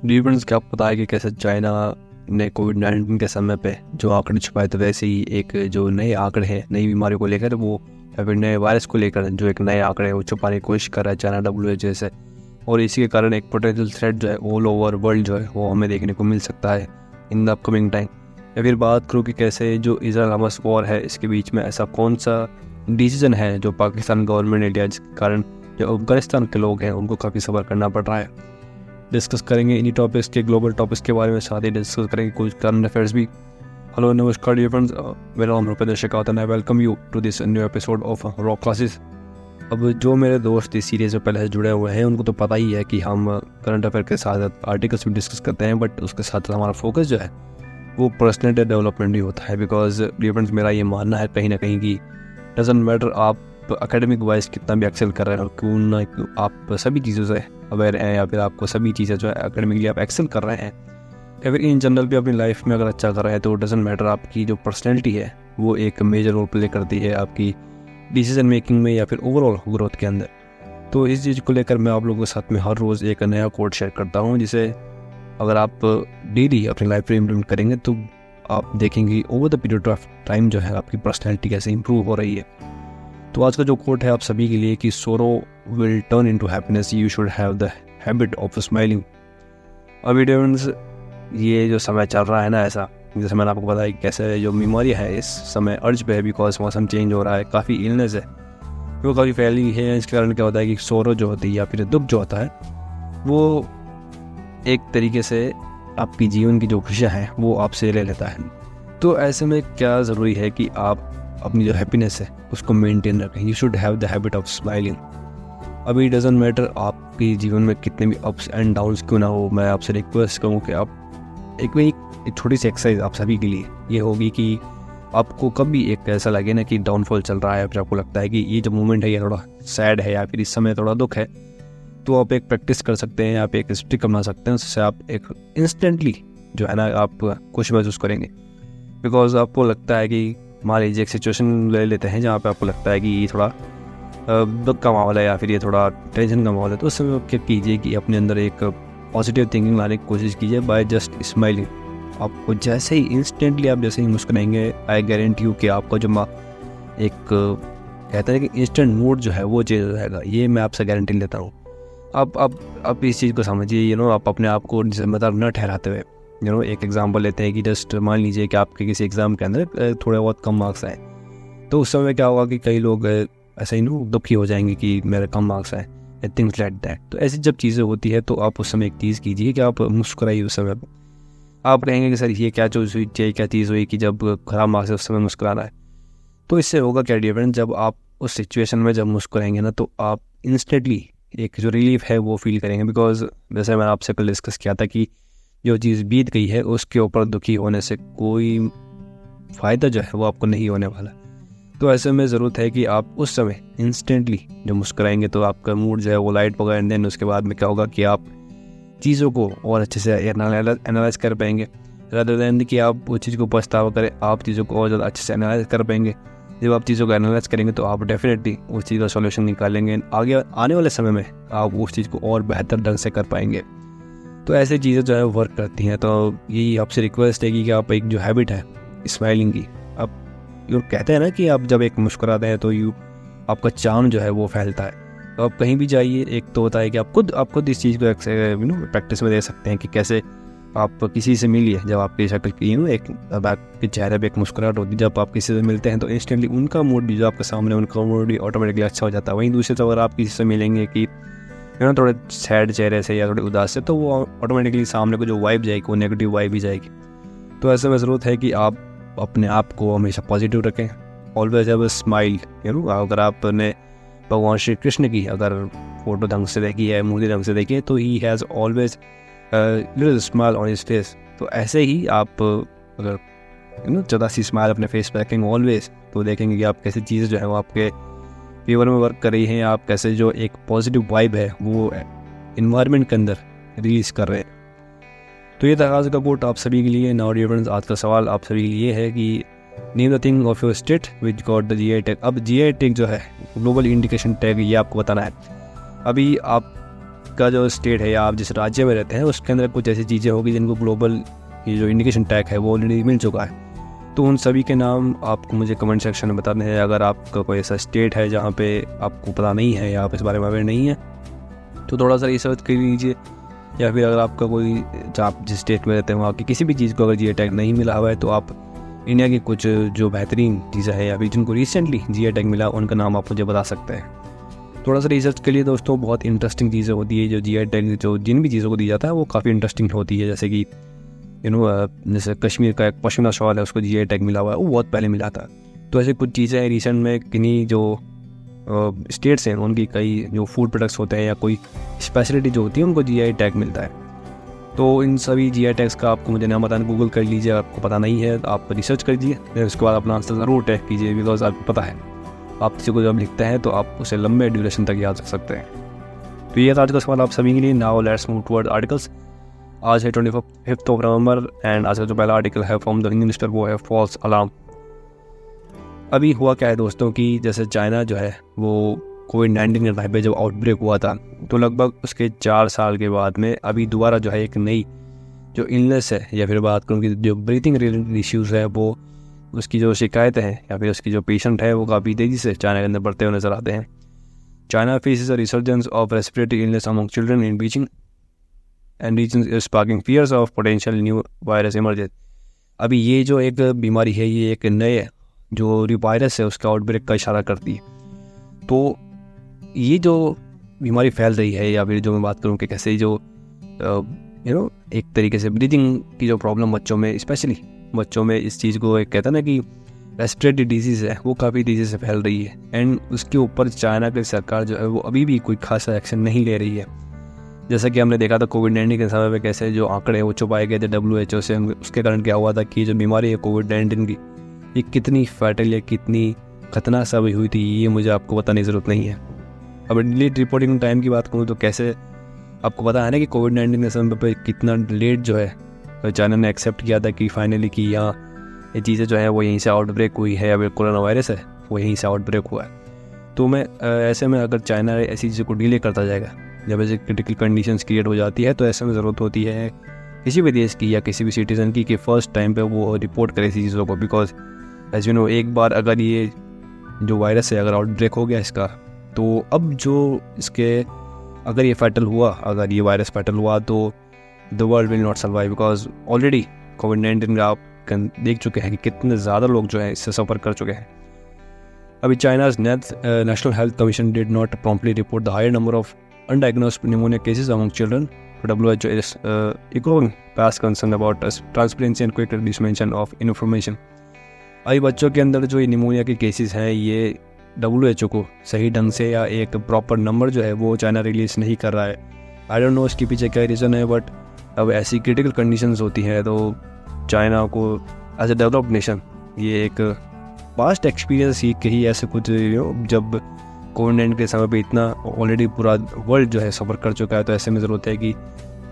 Difference क्या पता है कि कैसे चाइना ने कोविड-19 के समय पे जो आंकड़े छुपाए थे, वैसे ही एक जो नए आंकड़े हैं नई बीमारियों को लेकर वो या फिर नए वायरस को लेकर जो एक नए आंकड़े हैं वो छुपाने की कोशिश कर रहा है चाइना WHO से। और इसी के कारण एक पोटेंशियल थ्रेट जो है ऑल ओवर वर्ल्ड जो है वो हमें देखने को मिल सकता है इन द अपकमिंग टाइम। या फिर बात करूँ कि कैसे जो इजराइल हमास वॉर है इसके बीच में ऐसा कौन सा डिसीजन है जो पाकिस्तान गवर्नमेंट ने लिया जिसके कारण जो अफगानिस्तान के लोग हैं उनको काफ़ी सब्र करना पड़ रहा है। डिस्कस करेंगे इन्हीं टॉपिक्स के ग्लोबल टॉपिक्स के बारे में, साथ ही डिस्कस करेंगे कुछ करंट अफेयर्स भी। हेलो नमस्कार डियर फ्रेंड्स, मेरा नाम रुपेंद्र शेखावत है। I welcome you to this new episode of Rock Classes. अब जो मेरे दोस्त इस सीरीज़ में पहले से जुड़े हुए हैं उनको तो पता ही है कि हम करंट अफेयर के साथ आर्टिकल्स भी डिस्कस करते हैं, बट उसके साथ हमारा फोकस जो है वो पर्सनैलिटी डेवलपमेंट भी होता है। बिकॉज डियर फ्रेंड्स, मेरा ये मानना है कहीं ना कहीं कि डजंट मैटर आप एकेडमिक वाइज कितना भी एक्सेल कर रहे हो, क्यों ना आप सभी चीज़ों से अवेयर हैं या फिर आपको सभी चीज़ें जो है एकेडमिकली आप एक्सेल कर रहे हैं या फिर इन जनरल भी अपनी लाइफ में अगर अच्छा कर रहे हैं, तो डजंट मैटर आपकी जो पर्सनैलिटी है वो एक मेजर रोल प्ले करती है आपकी डिसीजन मेकिंग में या फिर ओवरऑल ग्रोथ के अंदर। तो इस चीज़ को लेकर मैं आप लोगों के साथ में हर रोज़ एक नया कोड शेयर करता हूँ, जिसे अगर आप डेली अपनी लाइफ में इम्प्लीमेंट करेंगे तो आप देखेंगे over the period of time जो है आपकी पर्सनैलिटी कैसे इंप्रूव हो रही है। तो आज का जो कोट है आप सभी के लिए कि सोरो will turn into happiness, you should have the habit of smiling. अभी डिफरेंस ये जो समय चल रहा है ना, ऐसा जैसे मैंने आपको बताया कि कैसे जो बीमारी है इस समय अर्ज पे है, बिकॉज मौसम चेंज हो रहा है, काफ़ी इलनेस है वो काफ़ी फैली है। इसके कारण क्या होता है कि सोरो जो होती है या फिर दुख जो होता है वो एक तरीके से आपकी जीवन की जो खुशियाँ हैं वो आपसे ले लेता है। तो ऐसे में क्या ज़रूरी है कि आप अपनी जो हैप्पीनेस है उसको मेंटेन रखें। You should have the habit of smiling. अभी डजंट मैटर आपके जीवन में कितने भी अप्स एंड डाउन्स क्यों ना हो, मैं आपसे रिक्वेस्ट करूँ कि आप एक छोटी सी एक्सरसाइज आप सभी के लिए ये होगी कि आपको कभी एक ऐसा लगे ना कि डाउनफॉल चल रहा है, फिर आपको लगता है कि ये जो मोमेंट है ये थोड़ा सैड है या फिर इस समय थोड़ा दुख है, तो आप एक प्रैक्टिस कर सकते हैं, आप एक स्टिक बना सकते हैं, उससे आप एक इंस्टेंटली जो है ना आप खुश महसूस करेंगे। बिकॉज आपको लगता है कि मान लीजिए एक सिचुएशन ले लेते हैं जहाँ पे आपको लगता है कि ये थोड़ा दुख का माहौल है या फिर ये थोड़ा टेंशन का माहौल है, तो उस समय क्या कीजिए कि अपने अंदर एक पॉजिटिव थिंकिंग लाने की कोशिश कीजिए बाय जस्ट स्माइलिंग। आपको जैसे ही इंस्टेंटली आप जैसे ही मुस्कुराएंगे, आई गारंटी यू कि आपका जो एक कहते हैं कि इंस्टेंट मूड जो है वो चेंज हो जाएगा। ये मैं आपसे गारंटी लेता हूँ। आप इस चीज़ को समझिए, आप अपने आप को जिम्मेदार न ठहराते हुए एक एग्जांपल लेते हैं कि जस्ट मान लीजिए कि आपके किसी एग्ज़ाम के अंदर थोड़े बहुत कम मार्क्स आए, तो उस समय क्या होगा कि कई लोग ऐसे ही दुखी हो जाएंगे कि मेरे कम मार्क्स आए, थिंग्स लाइक दैट। तो ऐसी जब चीज़ें होती है तो आप उस समय एक चीज़ कीजिए कि आप मुस्कुराइए। उस समय आप कहेंगे कि सर ये क्या चीज़ हुई, क्या चीज़ हुई कि जब खराब मार्क्स है उस समय मुस्कुराना है। तो इससे होगा क्या डिफरेंस, जब आप उस सिचुएशन में जब मुस्कुराएंगे ना तो आप इंस्टेंटली एक जो रिलीफ है वो फील करेंगे। बिकॉज जैसे मैंने आपसे कल डिस्कस किया था कि जो चीज़ बीत गई है उसके ऊपर दुखी होने से कोई फ़ायदा जो है वो आपको नहीं होने वाला। तो ऐसे में ज़रूरत है कि आप उस समय इंस्टेंटली जो मुस्कुराएंगे तो आपका मूड जो है वो लाइट होगा, एंड देन उसके बाद में क्या होगा कि आप चीज़ों को और अच्छे से एनालाइज कर पाएंगे, रादर देन कि आप उस चीज़ को पछतावा करें। आप चीज़ों को और ज़्यादा अच्छे से एनालाइज कर पाएंगे। जब आप चीज़ों को एनालाइज करेंगे तो आप डेफिनेटली उस चीज़ का सॉल्यूशन निकालेंगे, आगे आने वाले समय में आप उस चीज़ को और बेहतर ढंग से कर पाएंगे। तो ऐसी चीज़ें जो है वर्क करती हैं। तो यही आपसे रिक्वेस्ट है कि आप एक जो हैबिट है स्माइलिंग की, आप कहते हैं ना कि आप जब एक मुस्कुराते हैं तो आपका चार्म जो है वो फैलता है। तो आप कहीं भी जाइए, एक तो होता है कि आप खुद इस चीज़ को प्रैक्टिस में दे सकते हैं कि कैसे आप किसी से मिलिए, जब आपकी शक्ल की एक आपके चेहरे पे एक मुस्कुराहट होती है, जब आप किसी से मिलते हैं तो इंस्टेंटली उनका मूड भी जो आपके सामने उनका मूड भी ऑटोमेटिकली अच्छा हो जाता है। वहीं दूसरी तरफ अगर आप किसी से मिलेंगे कि थोड़े सैड चेहरे से या थोड़े उदास से, तो वो ऑटोमेटिकली सामने को जो वाइब जाएगी वो नेगेटिव वाइब ही जाएगी। तो ऐसे में ज़रूरत है कि आप अपने आप को हमेशा पॉजिटिव रखें, ऑलवेज हैव अ स्माइल। अगर आपने भगवान श्री कृष्ण की अगर फोटो ढंग से देखी है, मूर्ति ढंग से देखी है, तो he has always little smile on his face. तो ऐसे ही आप अगर ज़्यादा सी स्माइल अपने फेस पर रखेंगे ऑलवेज, तो देखेंगे कि आप कैसी चीज़ें जो है वो आपके फेवर में वर्क कर रही हैं, आप कैसे जो एक पॉजिटिव वाइब है वो इन्वायरमेंट के अंदर रिलीज़ कर रहे हैं। तो ये था आज का कोट आप सभी के लिए। नाउ डियर फ्रेंड्स, आज का सवाल आप सभी के लिए है कि name the thing of your state which got the GI tag. अब GI टैग जो है ग्लोबल इंडिकेशन टैग, ये आपको बताना है। अभी आप आपका जो स्टेट है या आप जिस राज्य में रहते हैं उसके अंदर कुछ ऐसी चीज़ें होगी जिनको ग्लोबल ये जो इंडिकेशन टैग है वो ऑलरेडी मिल चुका है। तो उन सभी के नाम आपको मुझे कमेंट सेक्शन में बताने हैं। अगर आपका कोई ऐसा स्टेट है जहाँ पे आपको पता नहीं है या आप इस बारे में अवेयर नहीं है तो थोड़ा सा रिसर्च कर लीजिए, या फिर अगर आपका कोई आप जिस स्टेट में रहते हैं वहाँ की किसी भी चीज़ को अगर GI टैग नहीं मिला हुआ है तो आप इंडिया की कुछ जो बेहतरीन चीज़ें हैं या फिर जिनको रिसेंटली GI टैग मिला उनका नाम आप मुझे बता सकते हैं। थोड़ा सा रिसर्च के लिए दोस्तों बहुत इंटरेस्टिंग चीज़ें होती है। जो GI टैग जो जिन भी चीज़ों को दिया जाता है वो काफ़ी इंटरेस्टिंग होती है। जैसे कि जैसे कश्मीर का एक पश्मीना शॉल है उसको GI टैग मिला हुआ है, वो बहुत पहले मिला था। तो ऐसे कुछ चीज़ें रिसेंट में किन्हीं जो स्टेट्स हैं उनकी कई जो फूड प्रोडक्ट्स होते हैं या कोई स्पेशलिटी जो होती है उनको GI टैग मिलता है। तो इन सभी GI टैग्स का आपको मुझे नाम बताना, गूगल कर लीजिए। आपको पता नहीं है आप रिसर्च कर लीजिए, फिर उसके बाद अपना आंसर ज़रूर टैग कीजिए, बिकॉज आपको पता है आप किसी को जब लिखते हैं तो आप उसे लंबे ड्यूरेशन तक याद रख सकते हैं। तो ये था आज का सवाल आप सभी के लिए। Now let's move toward articles. आज है 25 नवंबर एंड आज का जो पहला आर्टिकल है फ्रॉम द हिंदू न्यूज़पेपर वो है फॉल्स अलार्म। अभी हुआ क्या है दोस्तों कि जैसे चाइना जो है वो कोविड-19 के टाइम पे जब आउटब्रेक हुआ था तो लगभग उसके 4 साल के बाद में अभी दोबारा जो है एक नई जो इलनेस है या फिर बात करूँ कि जो ब्रीथिंग रिलेटेड इश्यूज़ है वो उसकी जो शिकायतें हैं या फिर उसकी जो पेशेंट है वो काफ़ी तेज़ी से चाइना के अंदर बढ़ते हुए नजर आते हैं। China faces a resurgence of respiratory illness among children in Beijing and region is sparking fears of potential new virus emergence. अभी ये जो एक बीमारी है ये एक नए जो वायरस है उसका आउटब्रेक का इशारा करती है। तो ये जो बीमारी फैल रही है या फिर जो मैं बात करूँ कि कैसे जो एक तरीके से ब्रीदिंग की जो प्रॉब्लम बच्चों में, स्पेशली बच्चों में इस चीज़ को एक कहता है ना कि रेस्पिरेटरी डिजीज़ है वो काफ़ी तेज़ी से फैल रही है। एंड उसके ऊपर चाइना की सरकार जो है वो अभी भी कोई खासा एक्शन नहीं ले रही है। जैसा कि हमने देखा था कोविड-19 के समय में कैसे जो आंकड़े वो छुपाए गए थे WHO से, उसके कारण क्या हुआ था कि जो बीमारी है कोविड-19 की ये कितनी फैटल या कितनी खतरनाक साबित हुई थी ये मुझे आपको बताने की ज़रूरत नहीं है। अब डिलेड रिपोर्टिंग टाइम की बात करूँ तो कैसे आपको पता है ना कि कोविड-19 के समय पे कितना लेट जो है तो चाइना ने एक्सेप्ट किया था कि फाइनली कि यहाँ ये चीज़ें जो है वो यहीं से आउटब्रेक हुई है या फिर कोरोना वायरस है वो यहीं से आउटब्रेक हुआ है। तो मैं ऐसे में अगर चाइना ऐसी चीज़ों को डिले करता जाएगा, जब ऐसे क्रिटिकल कंडीशंस क्रिएट हो जाती है तो ऐसे में ज़रूरत होती है किसी भी देश की या किसी भी सिटीज़न की कि फ़र्स्ट टाइम पे वो रिपोर्ट करे ऐसी चीज़ों को। बिकॉज एज यू नो एक बार अगर ये जो वायरस है अगर आउटब्रेक हो गया इसका तो अब जो इसके अगर ये फैटल हुआ, अगर ये वायरस फैटल हुआ तो the world will not survive. Because already कोविड-19 का आप देख चुके हैं कि कितने ज़्यादा लोग जो है इससे सफ़र कर चुके हैं। अभी China's national health commission did not promptly report the higher number of undiagnosed pneumonia cases among children. WHO is echoing past concern about transparency and quick dissemination of information। अभी बच्चों के अंदर जो ये निमोनिया के केसेस हैं ये WHO को सही ढंग से या एक प्रॉपर नंबर जो है वो चाइना रिलीज़ नहीं कर रहा है। आई डोंट नो इसके पीछे क्या रीज़न है, बट अब ऐसी क्रिटिकल कंडीशंस होती हैं तो चाइना को एज ए डेवलप्ड नेशन ये एक पास्ट एक्सपीरियंस सीख के ही ऐसे कुछ जब कोविड-19 के समय पे इतना ऑलरेडी पूरा वर्ल्ड जो है सफ़र कर चुका है तो ऐसे में ज़रूरत है कि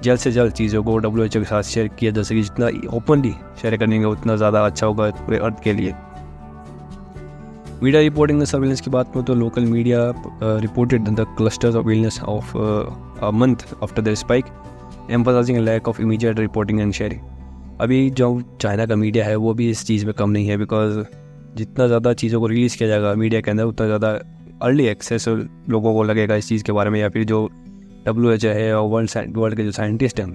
जल्द से जल्द चीज़ों को WHO के साथ शेयर किया जा सके। जितना ओपनली शेयर करेंगे उतना ज़्यादा अच्छा होगा पूरे अर्थ के लिए। मीडिया रिपोर्टिंग सर्विलेंस की बात करूँ तो local media reported the clusters of illness of a month after the spike emphasising lack of immediate reporting and sharing. अभी जो चाइना का मीडिया है वो भी इस चीज़ में कम नहीं है। बिकॉज जितना ज़्यादा चीज़ों को रिलीज़ किया जाएगा मीडिया के अंदर उतना ज़्यादा अर्ली एक्सेस लोगों को लगेगा इस चीज़ के बारे में, या फिर जो WHO है और वर्ल्ड के जो साइंटिस्ट हैं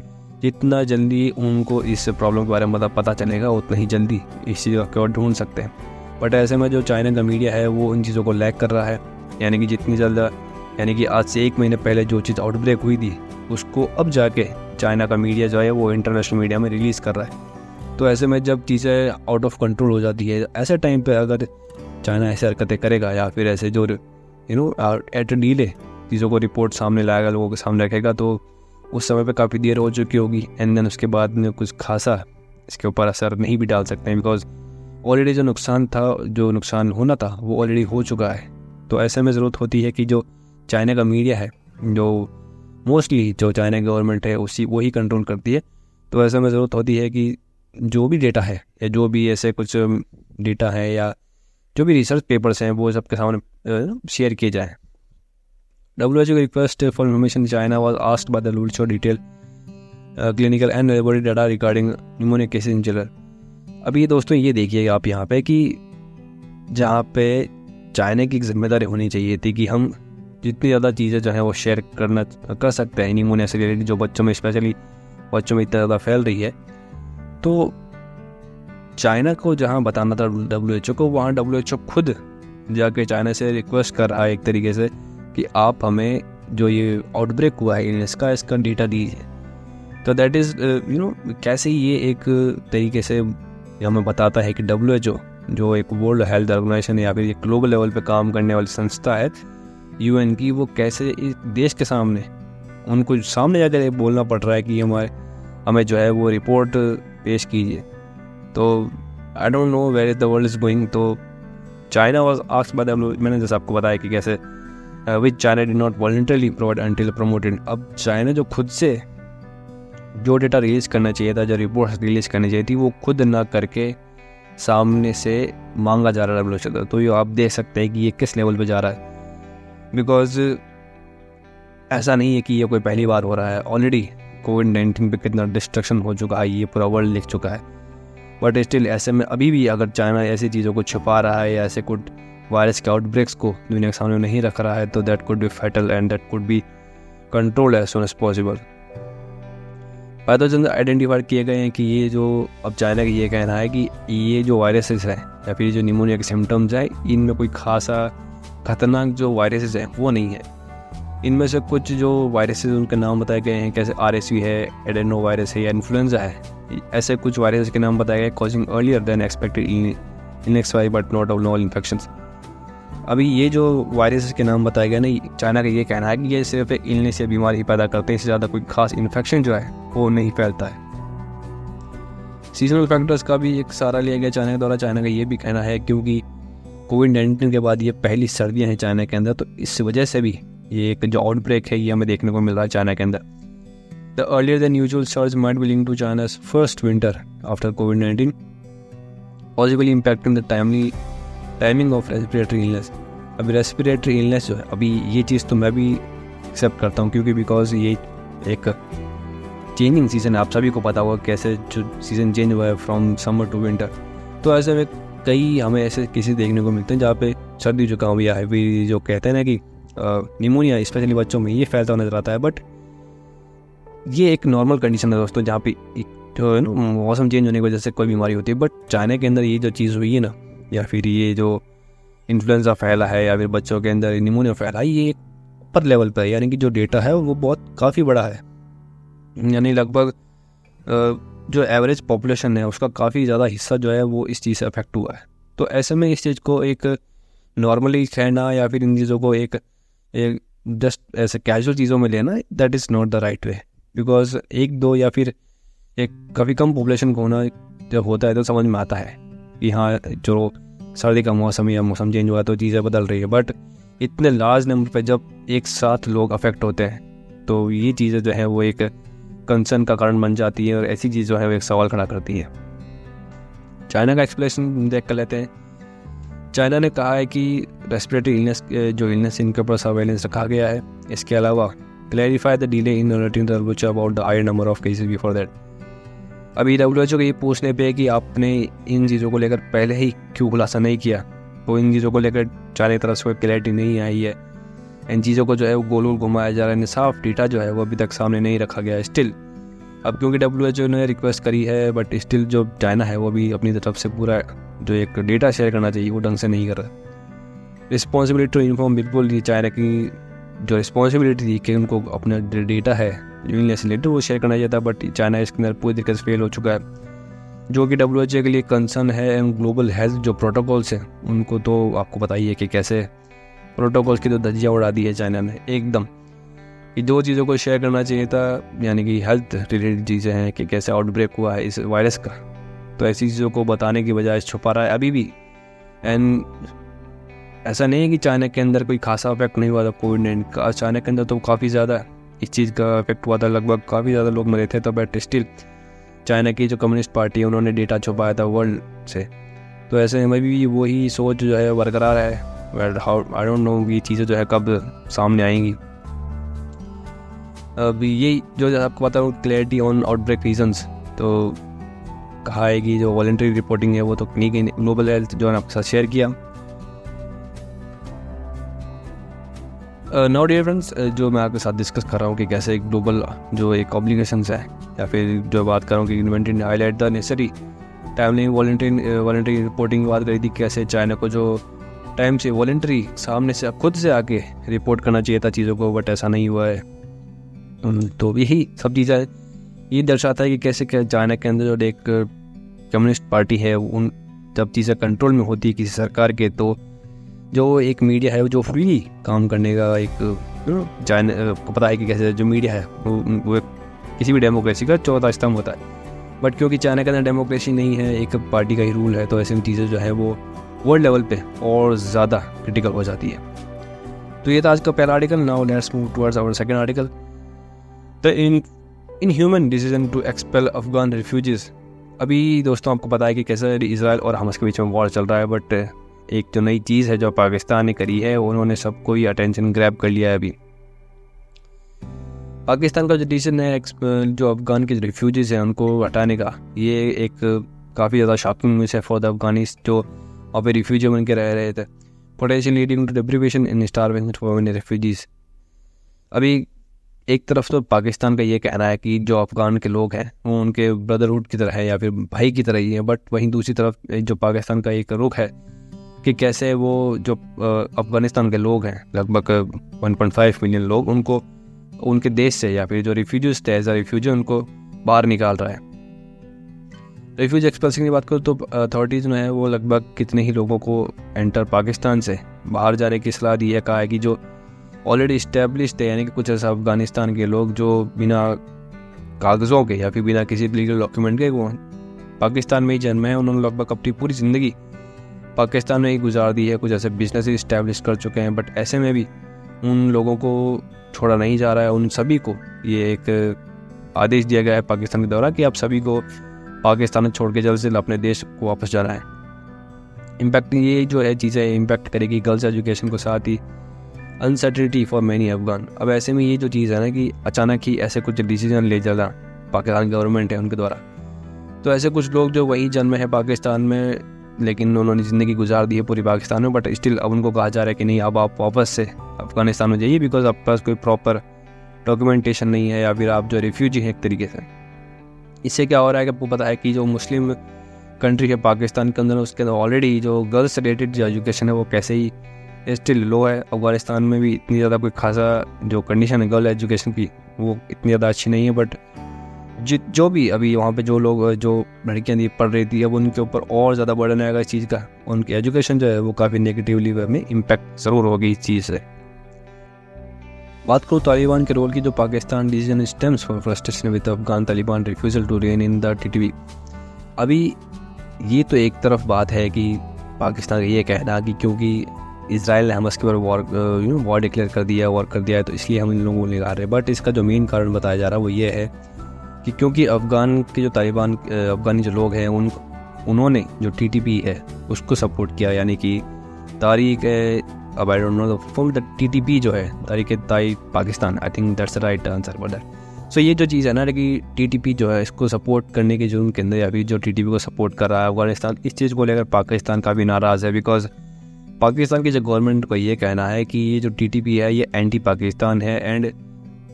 जितना जल्दी उनको इस प्रॉब्लम के बारे में पता चलेगा उतना ही जल्दी इस चीज़ को ढूंढ सकते हैं। बट ऐसे में जो चाइना का मीडिया है वो उन चीज़ों को लैक कर रहा है। यानी कि जितनी जल्द, यानी कि आज से 1 महीने पहले जो चीज़ आउटब्रेक हुई थी उसको अब जाके चाइना का मीडिया जो है वो इंटरनेशनल मीडिया में रिलीज़ कर रहा है। तो ऐसे में जब चीज़ें आउट ऑफ कंट्रोल हो जाती है ऐसे टाइम पे अगर चाइना ऐसी हरकतें करेगा या फिर ऐसे जो एट डीले चीज़ों को रिपोर्ट सामने लाएगा, लोगों के सामने रखेगा, तो उस समय पे काफ़ी देर हो चुकी होगी एंड देन उसके बाद में कुछ खासा इसके ऊपर असर नहीं भी डाल सकते हैं। बिकॉज ऑलरेडी जो नुकसान था, जो नुकसान होना था वो ऑलरेडी हो चुका है। तो ऐसे में ज़रूरत होती है कि जो चाइना का मीडिया है, जो मोस्टली जो चाइना गवर्नमेंट है वही कंट्रोल करती है, तो ऐसे में ज़रूरत होती है कि जो भी डेटा है या जो भी ऐसे कुछ डेटा है या जो भी रिसर्च पेपर्स हैं वो सबके सामने शेयर किए जाएँ। WHO request for information China was asked by the WHO detail clinical and laboratory data regarding pneumonia cases in children. अभी दोस्तों ये देखिए आप यहाँ पे कि जहाँ पे चाइना की एक जिम्मेदारी होनी चाहिए थी कि हम जितनी ज़्यादा चीज़ें जो हैं वो शेयर कर सकते हैं निमोनिया से रिलेटेड, जो बच्चों में स्पेशली बच्चों में इतना ज़्यादा फैल रही है, तो चाइना को जहाँ बताना था WHO को, वहाँ WHO खुद जाके चाइना से रिक्वेस्ट कर रहा है एक तरीके से कि आप हमें जो ये आउटब्रेक हुआ है इलनेस का, इसका डेटा दीजिए. तो दैट इज़ कैसे ये एक तरीके से हमें बताता है कि WHO जो एक वर्ल्ड हेल्थ ऑर्गेनाइजेशन है या फिर एक ग्लोबल लेवल पे काम करने वाली संस्था है UN की, वो कैसे इस देश के सामने उनको सामने जाकर बोलना पड़ रहा है कि हमें जो है वो रिपोर्ट पेश कीजिए. तो I don't know where is the world is going. तो China was asked by WHO, मैंने जैसे आपको बताया कि कैसे which China did not voluntarily provide until promoted. अब चाइना जो खुद से जो डेटा रिलीज़ करना चाहिए था, जो रिपोर्ट रिलीज़ करनी चाहिए थी, वो खुद ना करके सामने से मांगा जा रहा है WHO. तो ये आप देख सकते हैं कि ये किस लेवल पे जा रहा है, बिकॉज ऐसा नहीं है कि ये कोई पहली बार हो रहा है. ऑलरेडी कोविड-19 पे कितना डिस्ट्रक्शन हो चुका है, ये पूरा वर्ल्ड लिख चुका है. बट स्टिल ऐसे में अभी भी अगर चाइना ऐसी चीज़ों को छुपा रहा है या ऐसे कुछ वायरस के आउटब्रेक्स को दुनिया के सामने नहीं रख रहा है, तो that could be fatal and that could be control as soon as possible. Pathogen identified किए गए हैं कि ये जो अब चाइना का ये कहना है कि ये जो वायरसेस हैं या फिर जो निमोनिया के सिम्टम्स हैं, इनमें कोई खासा खतरनाक जो वायरसेस हैं वो नहीं है. इनमें से कुछ जो वायरसेस उनके नाम बताए गए हैं, कैसे RSV है, एडेनो वायरस है या इन्फ्लुएंजा है, ऐसे कुछ वायरसेस के नाम बताए गए causing earlier then expected illness but not of knoll infections. अभी ये जो वायरसेस के नाम बताए गए ना, चाइना का ये कहना है कि ये सिर्फ एक इलनेस या बीमारी ही पैदा करते हैं, इससे ज़्यादा कोई खास इन्फेक्शन जो है वो नहीं फैलता है. सीजनल फैक्टर्स का भी एक सहारा लिया गया चाइना के द्वारा. चाइना का ये भी कहना है क्योंकि कोविड-19 के बाद ये पहली सर्दियाँ हैं चाइना के अंदर, तो इस वजह से भी ये एक जो आउटब्रेक है ये हमें देखने को मिल रहा है चाइना के अंदर. The earlier than usual surge might be linked to China's first winter after कोविड-19, possibly impacting the timing of respiratory illness. अभी रेस्पिरेटरी इलनेस जो है, अभी ये चीज़ तो मैं भी एक्सेप्ट करता हूँ क्योंकि बिकॉज ये एक चेंजिंग सीज़न है. आप सभी को पता होगा कैसे जो सीज़न चेंज हुआ है फ्रॉम समर टू विंटर. तो ऐसे में कई हमें ऐसे केसेस देखने को मिलते हैं जहाँ पे सर्दी जुकाम या हैवी जो कहते हैं ना कि निमोनिया स्पेशली बच्चों में ये फैलता हुआ नजर आता है. बट ये एक नॉर्मल कंडीशन है दोस्तों, जहाँ पे जो है ना मौसम चेंज होने की वजह से कोई बीमारी होती है. बट चाइना के अंदर ये जो चीज़ हुई है ना, या फिर ये जो इन्फ्लुएंजा फैला है या फिर बच्चों के अंदर निमोनिया फैला है, ये ऊपर लेवल पर है. यानी कि जो डेटा है वो बहुत काफ़ी बड़ा है. यानी लगभग जो एवरेज पॉपुलेशन है उसका काफ़ी ज़्यादा हिस्सा जो है वो इस चीज़ से अफेक्ट हुआ है. तो ऐसे में इस चीज़ को एक नॉर्मली कहना या फिर इन चीज़ों को एक जस्ट ऐसे कैजुअल चीज़ों में लेना, that is not the right way. Because एक दो या फिर एक काफ़ी कम पॉपुलेशन को होना जब होता है तो समझ में आता है कि हाँ जो सर्दी का मौसम या मौसम चेंज हुआ तो चीज़ें बदल रही है. बट इतने लार्ज नंबर पे जब एक साथ लोग अफेक्ट होते हैं तो ये चीज़ें जो है वो एक कंसर्न का कारण बन जाती है और ऐसी चीज़ जो है वो एक सवाल खड़ा करती है. चाइना का एक्सप्लेनेशन देख कर लेते हैं. चाइना ने कहा है कि रेस्पिरेटरी इलनेस जो इलनेस इनके ऊपर सर्वेलेंस रखा गया है. इसके अलावा clarify the delay in alerting the WHO about the higher number of cases before that. अभी WHO के ये पूछने पे कि आपने इन चीज़ों को लेकर पहले ही क्यों खुलासा नहीं किया, तो इन चीज़ों को लेकर चाइना की तरफ से कोई क्लैरिटी नहीं आई है. इन चीज़ों को जो है वो गोल गोल घुमाया जा रहा है. साफ डेटा जो है वो अभी तक सामने नहीं रखा गया है स्टिल. अब क्योंकि WHO ने रिक्वेस्ट करी है बट स्टिल जो चाइना है वो भी अपनी तरफ से पूरा जो एक डेटा शेयर करना चाहिए वो ढंग से नहीं कर रहा. रिस्पॉन्सिबिलिटी टू इन्फॉर्म, बिल्कुल ये चाइना की जो रिस्पॉन्सिबिलिटी थी कि उनको अपना डेटा है जो इलनेस रिलेटेड वो शेयर करना चाहता है. बट चाइना इसके अंदर पूरी तरीके से फेल हो चुका है, जो कि WHO के लिए कंसर्न है. एंड ग्लोबल हेल्थ जो प्रोटोकॉल्स हैं उनको तो आपको बताइए कि कैसे प्रोटोकॉल्स की तो धज्जियाँ उड़ा दी है चाइना ने एकदम. कि जो चीज़ों को शेयर करना चाहिए था यानी कि हेल्थ रिलेटेड चीज़ें हैं कि कैसे आउटब्रेक हुआ है इस वायरस का, तो ऐसी चीज़ों को बताने की बजाय छुपा रहा है अभी भी. एंड ऐसा नहीं है कि चाइना के अंदर कोई खासा इफेक्ट नहीं हुआ था कोविड-19 का. चाइना के अंदर तो काफ़ी ज़्यादा इस चीज़ का इफेक्ट हुआ था, लगभग काफ़ी ज़्यादा लोग मरे थे. तो बट स्टिल चाइना की जो कम्युनिस्ट पार्टी है उन्होंने डेटा छुपाया था वर्ल्ड से. तो ऐसे में भी वही सोच जो है बरकरार है बट आई डोंट नो ये चीज़ें जो है कब सामने आएंगी। अभी यही जो आपको पता है क्लैरिटी ऑन आउटब्रेक रीजंस, तो कहा है कि जो वॉलंटरी रिपोर्टिंग है वो तो नहीं गई, ग्लोबल हेल्थ जो है आपके साथ शेयर किया। नाउ डियर फ्रेंड्स, जो मैं आपके साथ डिस्कस कर रहा हूँ कि कैसे ग्लोबल जो एक ऑब्लिगेशंस है, या फिर जो बात कर रहा हूँ कि invented highlight the necessary timely voluntary reporting की बात करी थी, कैसे चाइना को जो टाइम से वॉलंटरी सामने से खुद से आके रिपोर्ट करना चाहिए था चीज़ों को, बट ऐसा नहीं हुआ है। तो यही सब चीज़ें ये दर्शाता है कि कैसे क्या चाइना के अंदर जो एक कम्युनिस्ट पार्टी है, उन जब चीज़ें कंट्रोल में होती है किसी सरकार के, तो जो एक मीडिया है जो फ्री काम करने का एक चाइना को पता है कि कैसे जो मीडिया है वो किसी भी डेमोक्रेसी का चौथा स्तंभ होता है। बट क्योंकि चाइना के अंदर डेमोक्रेसी नहीं है, एक पार्टी का ही रूल है, तो ऐसी चीज़ें जो है वो वर्ल्ड लेवल पे और ज़्यादा क्रिटिकल हो जाती है। तो ये था आज का पहला article. Now let's move towards our second article. The inhuman decision to expel Afghan refugees. अभी दोस्तों आपको पता है कि कैसे इजराइल और हमास के बीच में वॉर चल रहा है, बट एक जो नई चीज़ है जो पाकिस्तान ने करी है, उन्होंने सबको ही अटेंशन ग्रैब कर लिया है। अभी पाकिस्तान का जो डिसीजन है जो अफगान के रिफ्यूजीज हैं उनको हटाने का, ये एक काफ़ी ज़्यादा शॉकिंग न्यूज़ है फॉर द अफगानिस जो वहाँ पे रिफ्यूजी बन के रह रहे थे, potential leading to deprivation in starvation for many refugees. अभी एक तरफ तो पाकिस्तान का ये कहना है कि जो अफगान के लोग हैं वो उनके ब्रदरहुड की तरह है या फिर भाई की तरह ही है, बट वहीं दूसरी तरफ जो पाकिस्तान का एक रुख है कि कैसे वो जो अफगानिस्तान के लोग हैं लगभग 1.5 मिलियन लोग, उनको उनके देश से या फिर जो रिफ्यूजीज थे एज अ रिफ्यूजी उनको बाहर निकाल रहा है। रिफ्यूजी एक्सपेल्सिंग की बात करूँ तो अथॉरिटीज़ ने वो लगभग कितने ही लोगों को एंटर पाकिस्तान से बाहर जाने की सलाह दी है। कहा है कि जो ऑलरेडी इस्टेब्लिश्ड है, यानी कि कुछ ऐसा अफगानिस्तान के लोग जो बिना कागज़ों के या फिर बिना किसी लीगल डॉक्यूमेंट के वो पाकिस्तान में ही जन्मे हैं, उन्होंने लगभग अपनी पूरी ज़िंदगी पाकिस्तान में ही गुजार दी है, कुछ ऐसे बिजनेस इस्टेब्लिश कर चुके हैं, बट ऐसे में भी उन लोगों को छोड़ा नहीं जा रहा है। उन सभी को ये एक आदेश दिया गया है पाकिस्तान के द्वारा कि आप सभी को पाकिस्तान छोड़ के जल्द से जल्द अपने देश को वापस जाना है। इम्पैक्ट ये जो है चीज़ें इम्पैक्ट करेगी गर्ल्स एजुकेशन को, साथ ही अनसर्टिनिटी फॉर मैनी अफगान। अब ऐसे में ये जो चीज़ है ना कि अचानक ही ऐसे कुछ डिसीजन ले जाना पाकिस्तान गवर्नमेंट है उनके द्वारा, तो ऐसे कुछ लोग जो वही जन्मे हैं पाकिस्तान में, लेकिन उन्होंने ज़िंदगी गुजार दी है पूरी पाकिस्तान में, बट स्टिल अब उनको कहा जा रहा है कि नहीं अब आप वापस से अफगानिस्तान में जाइए, बिकॉज आपके पास कोई प्रॉपर डॉक्यूमेंटेशन नहीं है, या फिर आप जो रिफ्यूजी हैं एक तरीके से। इससे क्या हो रहा है कि आपको पता है कि जो मुस्लिम कंट्री है पाकिस्तान के अंदर, उसके अंदर ऑलरेडी जो गर्ल्स रिलेटेड जो एजुकेशन है वो कैसे ही स्टिल लो है। अफगानिस्तान में भी इतनी ज़्यादा कोई खासा जो कंडीशन है गर्ल एजुकेशन की वो इतनी ज़्यादा अच्छी नहीं है, बट जो भी अभी वहाँ पे जो लोग जो लड़कियाँ पढ़ रही थी, अब उनके ऊपर और ज़्यादा बर्डन आएगा इस चीज़ का, उनकी एजुकेशन जो है वो काफ़ी नेगेटिवली वे में इम्पैक्ट ज़रूर होगी इस चीज़ से। बात करूँ तालिबान के रोल की, जो Pakistan decision stems for frustration with Afghan Taliban refusal to remain in the TTP. अभी ये तो एक तरफ बात है कि पाकिस्तान का ये कहना कि क्योंकि इसराइल ने हमास के ऊपर वॉर डिक्लेयर कर दिया है तो इसलिए हम इन लोगों को निकाल रहे हैं, बट इसका जो मेन कारण बताया जा रहा है वो ये है कि क्योंकि अफगान के जो तालिबान अफगानी जो लोग हैं उन्होंने जो टीटीपी है उसको सपोर्ट किया, यानी कि तारीख अब I don't know the full the TTP जो है तारीख Pakistan, I think that's the right answer for that. So ये जो चीज़ है ना कि टीटीपी जो है इसको सपोर्ट करने के जुर्म के अंदर, या फिर जो टीटीपी को सपोर्ट कर रहा है अफगानिस्तान, इस चीज़ को लेकर पाकिस्तान काफ़ी नाराज़ है, बिकॉज पाकिस्तान की जो गवर्नमेंट को ये कहना है कि ये जो टीटीपी है ये एंटी पाकिस्तान है, एंड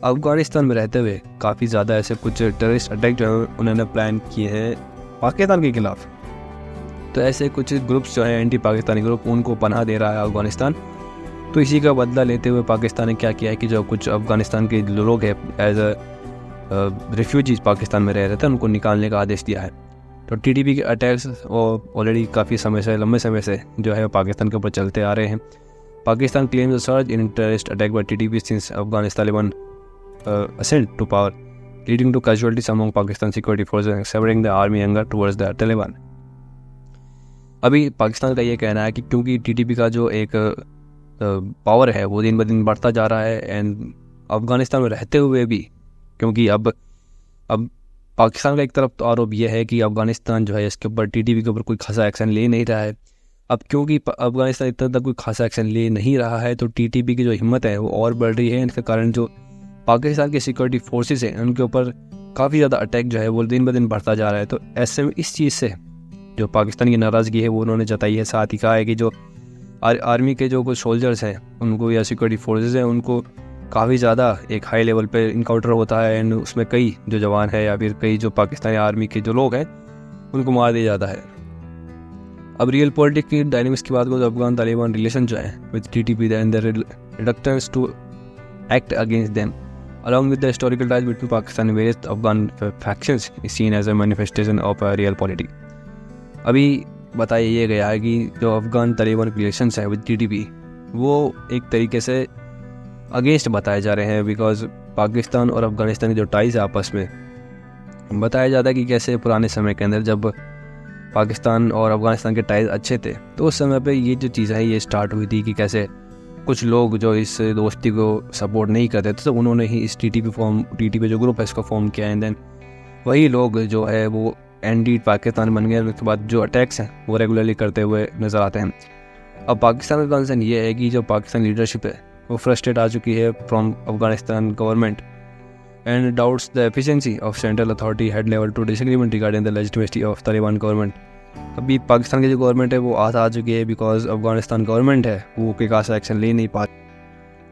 अफगानिस्तान में रहते हुए काफ़ी ज़्यादा ऐसे कुछ टेररिस्ट अटैक जो है उन्होंने प्लान किए हैं पाकिस्तान के खिलाफ। तो ऐसे कुछ ग्रुप्स जो हैं एंटी पाकिस्तानी ग्रुप, उनको पनाह दे रहा है अफगानिस्तान। तो इसी का बदला लेते हुए पाकिस्तान ने क्या किया है कि जो कुछ अफगानिस्तान के लोग हैं एज अ रिफ्यूजीज पाकिस्तान में रह रहे थे, उनको निकालने का आदेश दिया है। तो टीटीपी के अटैक्स ऑलरेडी काफ़ी समय से लंबे समय से जो है पाकिस्तान के ऊपर चलते आ रहे हैं। Pakistan claims a surge in terrorist attack by TTP since Afghanistan Taliban ascent to power, leading to casualties among Pakistan security forces and severing the army anger towards the Taliban। अभी पाकिस्तान का ये कहना है कि क्योंकि टीटीपी का जो एक पावर है वो दिन ब दिन बढ़ता जा रहा है, एंड अफगानिस्तान में रहते हुए भी, क्योंकि अब पाकिस्तान का एक तरफ तो आरोप यह है कि अफगानिस्तान जो है इसके ऊपर टीटीपी के ऊपर कोई खासा एक्शन ले नहीं रहा है। अब क्योंकि अफगानिस्तान इतना तक कोई खासा एक्शन ले नहीं रहा है तो टीटीपी की जो हिम्मत है वो और बढ़ रही है। इनके कारण जो पाकिस्तान के सिक्योरिटी फोर्सेस हैं उनके ऊपर काफ़ी ज़्यादा अटैक जो है वो दिन ब दिन बढ़ता जा रहा है। तो ऐसे में इस चीज़ से जो पाकिस्तान की नाराज़गी है वो उन्होंने जताई है। साथ ही कहा है कि जो आर्मी के जो कुछ सोल्जर्स हैं उनको या सिक्योरिटी फोर्सेस हैं उनको काफ़ी ज़्यादा एक हाई लेवल पे इनकाउंटर होता है एंड उसमें कई जो जवान है या फिर कई जो पाकिस्तानी आर्मी के जो लोग हैं उनको मार दिया जाता है। अब रियल पॉलिटिक्स की डायनेमिक्स की बात करो तो अफगान तालिबान रिलेशन जो है with TTP and the reluctance to act against them along with the historical ties between Pakistan and various Afghan factions is seen as a manifestation of a real politics। अभी बताया गया है कि जो अफगान तालिबान रिलेशंस है with TTP वो एक तरीके से अगेंस्ट बताए जा रहे हैं, बिकॉज पाकिस्तान और अफगानिस्तान के जो टाइज है आपस में बताया जाता है कि कैसे पुराने समय के अंदर जब पाकिस्तान और अफगानिस्तान के टाइज अच्छे थे तो उस समय पे ये जो चीज़ है ये स्टार्ट हुई थी कि कैसे कुछ लोग जो इस दोस्ती को सपोर्ट नहीं करते थे तो उन्होंने ही इस टीटीपी जो ग्रुप है इसको फॉर्म किया एंड देन वही लोग जो है वो एंटी पाकिस्तान बन गए। उसके बाद जो अटैक्स हैं वो रेगुलरली करते हुए नज़र आते हैं। अब पाकिस्तान का कंसर्न ये है कि जो पाकिस्तान लीडरशिप है वो फ्रस्ट्रेट आ चुकी है from Afghanistan government and doubts the efficiency of central authority head level to disagreement regarding the legitimacy of Taliban government. अभी पाकिस्तान की जो गवर्नमेंट है वो आ चुकी है बिकॉज अफगानिस्तान गवर्नमेंट है वो कोई खासा एक्शन ले नहीं पा।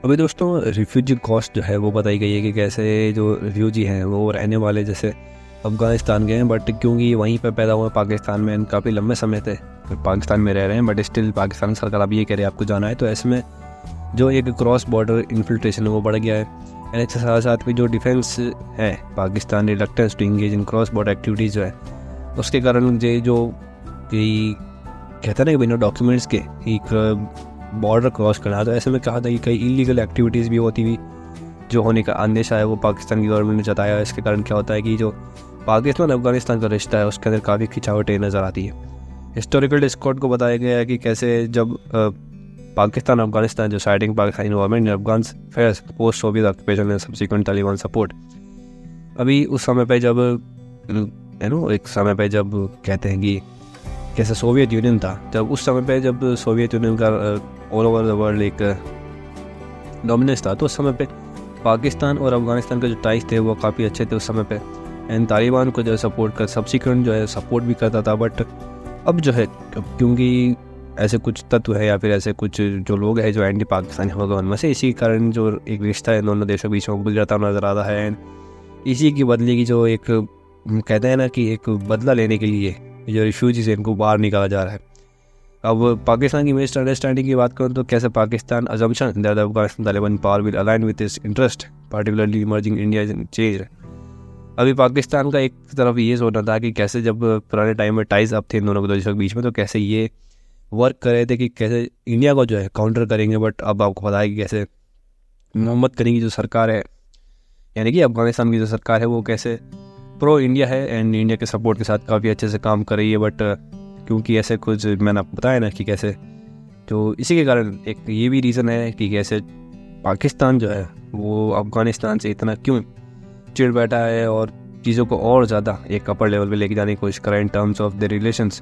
अभी दोस्तों रिफ्यूजी कॉस्ट जो है वो बताई गई है कि कैसे जो रिफ्यूजी हैं वो रहने वाले जैसे अफगानिस्तान के हैं बट क्योंकि वहीं पर पैदा हुए पाकिस्तान में काफ़ी लंबे समय से पाकिस्तान में रह रहे हैं बट स्टिल पाकिस्तान सरकार अभी ये कह रही है आपको जाना है, तो ऐसे में जो एक क्रॉस बॉर्डर इन्फिल्ट्रेशन है वो बढ़ गया है। एंड इसके साथ साथ भी जो डिफेंस है Pakistan reluctance to engage in cross border activities जो है उसके कारण जो कहते हैं ना कि बिना डॉक्यूमेंट्स के एक बॉर्डर क्रॉस करना, तो ऐसे में कहा था कि कई इलीगल एक्टिविटीज़ भी होती हुई जो होने का अंदेशा है वो पाकिस्तान की गवर्नमेंट ने जताया। इसके कारण क्या होता है कि जो पाकिस्तान अफगानिस्तान का रिश्ता है उसके अंदर काफ़ी खिंचावटें नज़र आती है। हिस्टोरिकल डिस्कॉर्ड को बताया गया है कि कैसे जब पाकिस्तान अफगानिस्तान जो साइडिंग पाकिस्तानी गवर्नमेंट ने Afghan affairs post Soviet occupation and subsequent Taliban support, अभी उस समय पे जब एक समय पे जब कहते हैं कि कैसे सोवियत यूनियन था, जब उस समय पे जब सोवियत यूनियन का ऑल ओवर द वर्ल्ड एक डोमिनेंस था तो उस समय पे पाकिस्तान और अफगानिस्तान के जो टाइज थे वो काफ़ी अच्छे थे उस समय पे एंड तालिबान को जो है सपोर्ट कर सब्सिक्वेंट जो है सपोर्ट भी करता था। बट अब जो है क्योंकि ऐसे कुछ तत्व है या फिर ऐसे कुछ जो लोग हैं जो एंटी पाकिस्तानी होगा उनमें से, इसी कारण जो एक रिश्ता है दोनों देशों के बीच में बिगड़ता नजर आता है एंड इसी की बदले की जो एक कहते हैं ना कि एक बदला लेने के लिए जो रिफ्यूजीज हैं इनको बाहर निकाला जा रहा है। अब पाकिस्तान की मिस्ट अंडरस्टैंडिंग की बात करूँ तो कैसे Pakistan assumption that Afghanistan Taliban power will align with its interest particularly emerging India change. अभी पाकिस्तान का एक तरफ ये सोचना था कि कैसे जब पुराने टाइम में टाइज अप थे इन दोनों देशों के बीच में तो कैसे ये वर्क कर रहे थे कि कैसे इंडिया को जो है काउंटर करेंगे। बट अब आपको पता है कि कैसे मोहम्मद गनी की जो सरकार है यानी कि अफगानिस्तान की जो सरकार है वो कैसे प्रो इंडिया है एंड इंडिया के सपोर्ट के साथ काफ़ी अच्छे से काम कर रही है। बट क्योंकि ऐसे कुछ मैंने आपको बताया ना कि कैसे तो इसी के कारण एक ये भी रीज़न है कि कैसे पाकिस्तान जो है वो अफगानिस्तान से इतना क्यों चिढ़ बैठा है और चीज़ों को और ज़्यादा एक अपर लेवल पे लेके जाने की कोशिश कर रहा है in terms of the relations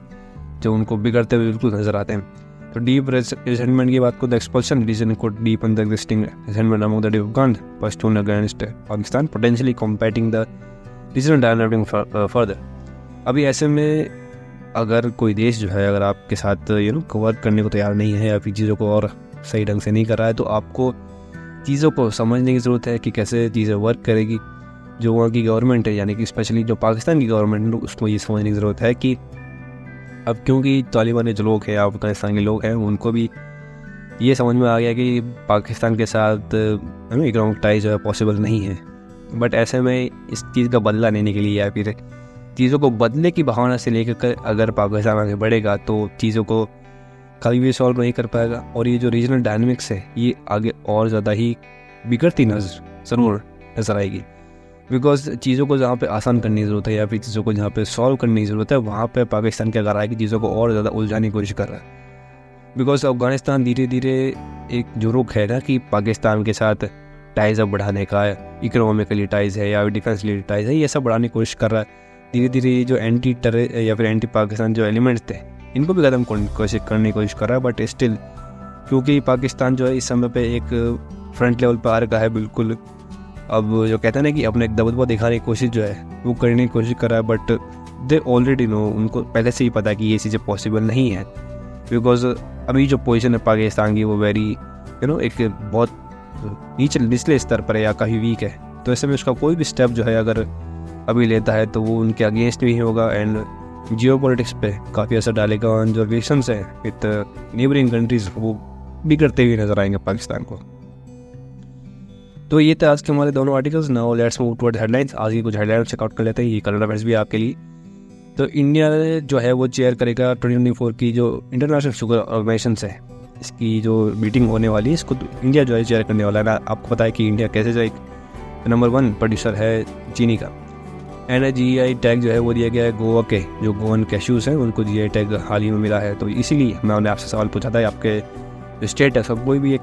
जो उनको बिगड़ते हुए बिल्कुल नजर आते हैं। तो डीप रिसेंटमेंट की बात को द एक्सपल्शन रीजन को deep and the existing resentment among the Afghan Pashtun against Pakistan potentially combating the regional dynamic further. अभी ऐसे में अगर कोई देश जो है अगर आपके साथ वर्क करने को तैयार नहीं है या फिर चीज़ों को और सही ढंग से नहीं कर रहा है तो आपको चीज़ों को समझने की ज़रूरत है कि कैसे चीज़ें वर्क करेगी। जो वहाँ की गवर्नमेंट है यानी कि स्पेशली जो पाकिस्तान की गवर्नमेंट है उसको ये समझने की ज़रूरत है कि अब क्योंकि तालिबान जो लोग हैं अफगानिस्तान के लोग हैं उनको भी ये समझ में आ गया कि पाकिस्तान के साथ इकोनॉमिक टाई जो है पॉसिबल नहीं है। बट ऐसे में इस चीज़ का बदला लेने के लिए या फिर चीज़ों को बदले की भावना से लेकर अगर पाकिस्तान आगे बढ़ेगा तो चीज़ों को कभी भी सॉल्व नहीं कर पाएगा और ये जो रीजनल डायनामिक्स है ये आगे और ज़्यादा ही बिगड़ती ज़रूर नजर आएगी। बिकॉज चीज़ों को जहाँ पे आसान करने की ज़रूरत है या फिर चीज़ों को जहाँ पे सॉल्व करने की ज़रूरत है वहाँ पे पाकिस्तान क्या कर रहा है कि चीज़ों को और ज़्यादा उलझाने की कोशिश कर रहा है। बिकॉज अफगानिस्तान धीरे धीरे एक जो रुख है ना कि पाकिस्तान के साथ टाइज अब बढ़ाने का इकोनॉमिकली टाइज है या डिफेंसली टाइज है ये सब बढ़ाने की कोशिश कर रहा है। धीरे धीरे जो एंटी टेरर या फिर एंटी पाकिस्तान जो एलिमेंट्स थे इनको भी ख़त्म करने की कोशिश कर रहा है, बट स्टिल क्योंकि पाकिस्तान जो है इस समय पे एक फ्रंट लेवल पर आ रखा है बिल्कुल। अब जो कहते हैं ना कि अपने एक दबदबा दिखाने की कोशिश जो है वो करने की कोशिश कर रहा है, बट दे ऑलरेडी नो, उनको पहले से ही पता है कि ये चीज़ें पॉसिबल नहीं है, बिकॉज अभी जो पोजीशन है पाकिस्तान की वो वेरी एक बहुत निचले स्तर पर है या काफ़ी वीक है। तो ऐसे में उसका कोई भी स्टेप जो है अगर अभी लेता है तो वो उनके अगेंस्ट भी होगा एंड जियो पॉलिटिक्स पे काफ़ी असर डालेगा। और जो रिलेशंस हैं विद नेबरिंग कंट्रीज़ वो बिगड़ते हुए नजर आएंगे पाकिस्तान को। तो ये थे आज के हमारे दोनों articles. Now let's move toward headlines. आज की कुछ हेडलाइंस चेकआउट कर लेते हैं, ये करंट अफेयर्स भी आपके लिए। तो इंडिया जो है वो चेयर करेगा 2024 की जो इंटरनेशनल शुगर ऑर्गेनाइजेशन है, इसकी जो मीटिंग होने वाली है इसको इंडिया जो है चेयर करने वाला है। आपको पता है कि इंडिया कैसे जो एक नंबर 1 प्रोड्यूसर है चीनी का। एंड GI टैग जो है वो दिया गया है गोवा के जो गोवन कैश्यूज़ हैं उनको GI टैग हाल ही में मिला है। तो इसीलिए मैंने आपसे सवाल पूछा था आपके स्टेट है सब कोई भी एक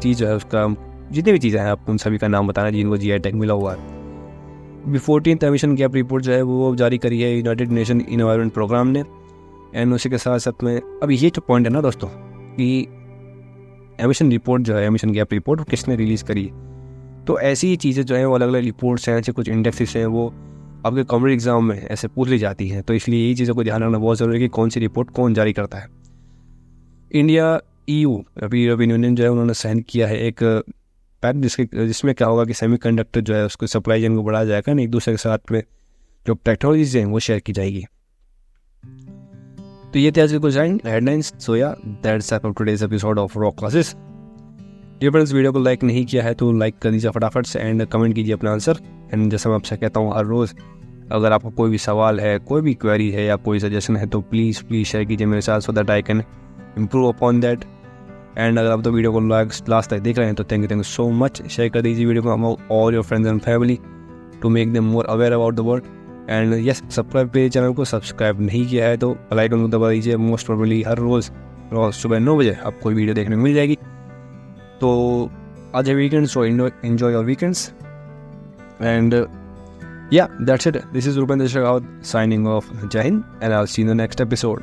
चीज़ जो है उसका जितनी भी चीज़ें हैं आप उन सभी का नाम बताना जिनको GI टैग मिला हुआ है। 14th एमिशन गैप रिपोर्ट जो है वो जारी करी है यूनाइटेड नेशन इन्वायरमेंट प्रोग्राम ने। एंड उसी के साथ साथ में अब ये जो पॉइंट है ना दोस्तों कि एमिशन रिपोर्ट जो है एमिशन गैप रिपोर्ट वो किसने रिलीज़ करी, तो ऐसी ही चीज़ें जो है वो अलग अलग रिपोर्ट्स हैं, ऐसे कुछ इंडेक्सेस हैं वो आपके कॉम्पिटिटिव एग्जाम में ऐसे पूछ ली जाती हैं। तो इसलिए यही चीज़ों को ध्यान रखना बहुत ज़रूरी है कि कौन सी रिपोर्ट कौन जारी करता है। इंडिया EU यूरोपियन यूनियन जो है उन्होंने साइन किया है एक पैक्ट जिसमें क्या होगा कि सेमीकंडक्टर जो है उसको सप्लाई चेन को बढ़ाया जाएगा, एक दूसरे के साथ में जो टेक्नोलॉजीज हैं वो शेयर की जाएगी। तो ये थे आज के कुछ हेडलाइंस। सो या that's all for today's episode of Rock classes. ये फ्रेंड्स वीडियो को लाइक नहीं किया है तो लाइक कर दीजिए फटाफट से एंड कमेंट कीजिए अपना आंसर। एंड जैसा मैं आपसे कहता हूँ हर रोज़ अगर आपको कोई भी सवाल है, कोई भी क्वेरी है या कोई सजेशन है तो प्लीज़ शेयर कीजिए मेरे साथ so that I can improve upon that. And अगर आप तो वीडियो को लास्ट तक देख रहे हैं तो thank you so much. Share कर दीजिए वीडियो को among all your friends and family to make them more aware about the world. And yes subscribe पे चैनल को सब्सक्राइब नहीं किया है तो बेल आइकन को दबा दीजिए। मोस्ट प्रोबेबली हर रोज़ सुबह 9 बजे आपको वीडियो देखने को मिल जाएगी। तो आज है weekend so enjoy your weekends and yeah that's it. This is Rupen Deshagawat signing off. Jai Hind and I'll see you in the next episode.